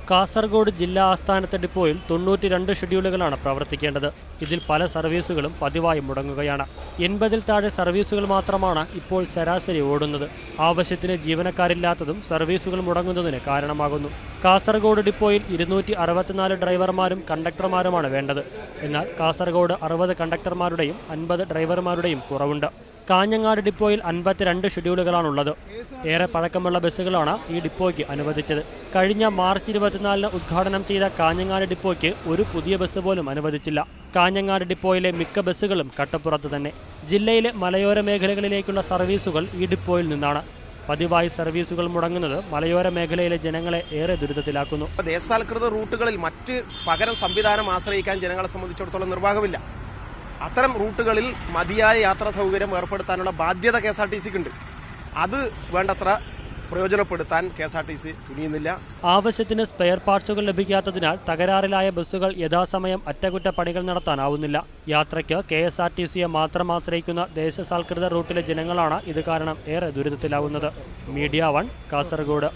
കാസർഗോഡ് ജില്ലാ ആസ്ഥാനത്തെ ഡിപ്പോയിൽ 92 ഷെഡ്യൂളുകളാണ് പ്രവർത്തിക്കേണ്ടത്. ഇതിൽ പല സർവീസുകളും പതിവായി മുടങ്ങുകയാണ്. 80-ൽ താഴെ സർവീസുകൾ മാത്രമാണ് ഇപ്പോൾ ശരാശരി ഓടുന്നത്. ആവശ്യത്തിന് ജീവനക്കാരില്ലാത്തതും സർവീസുകൾ മുടങ്ങുന്നതിന് കാരണമാകുന്നു. കാസർഗോഡ് ഡിപ്പോയിൽ 264 ഡ്രൈവർമാരും കണ്ടക്ടർമാരുമാണ് വേണ്ടത്. എന്നാൽ കാസർഗോഡ് 60 കണ്ടക്ടർമാരുടെയും 50 ഡ്രൈവർമാരുടെയും കുറവുണ്ട്. കാഞ്ഞങ്ങാട് ഡിപ്പോയിൽ 52 ഷെഡ്യൂളുകളാണുള്ളത്. ഏറെ പഴക്കമുള്ള ബസ്സുകളാണ് ഈ ഡിപ്പോയ്ക്ക് അനുവദിച്ചത്. കഴിഞ്ഞ മാർച്ച് 24-ന് ഉദ്ഘാടനം ചെയ്ത കാഞ്ഞങ്ങാട് ഡിപ്പോയ്ക്ക് ഒരു പുതിയ ബസ് പോലും അനുവദിച്ചില്ല. കാഞ്ഞങ്ങാട് ഡിപ്പോയിലെ മിക്ക ബസ്സുകളും കട്ടപ്പുറത്ത് തന്നെ. ജില്ലയിലെ മലയോര മേഖലകളിലേക്കുള്ള സർവീസുകൾ ഈ ഡിപ്പോയിൽ നിന്നാണ്. പതിവായി സർവീസുകൾ മുടങ്ങുന്നത് മലയോര മേഖലയിലെ ജനങ്ങളെ ഏറെ ദുരിതത്തിലാക്കുന്നു. ദേശസാൽകൃത റൂട്ടുകളിൽ മറ്റ് പകരം സംവിധാനം ആശ്രയിക്കാൻ ജനങ്ങളെ സംബന്ധിച്ചിടത്തോളം നിർവാഹമില്ല. അത്തരം റൂട്ടുകളിൽ മതിയായ യാത്രാ സൗകര്യം ഏർപ്പെടുത്താനുള്ള ബാധ്യത KSRTCക്ക് ഉണ്ട്. അത് വേണ്ടത്ര പ്രയോജനപ്പെടുത്താൻ KSRTC തുനിയുന്നില്ല. ആവശ്യത്തിന് സ്പെയർ പാർട്സുകൾ ലഭിക്കാത്തതിനാൽ തകരാറിലായ ബസ്സുകൾ യഥാസമയം അറ്റകുറ്റപ്പണികൾ നടത്താനാവുന്നില്ല. യാത്രയ്ക്ക് KSRTCയെ മാത്രം ആശ്രയിക്കുന്ന ദേശസാൽകൃത റൂട്ടിലെ ജനങ്ങളാണ് ഇത് കാരണം ഏറെ ദുരിതത്തിലാവുന്നത്. മീഡിയ 1 കാസർഗോഡ്.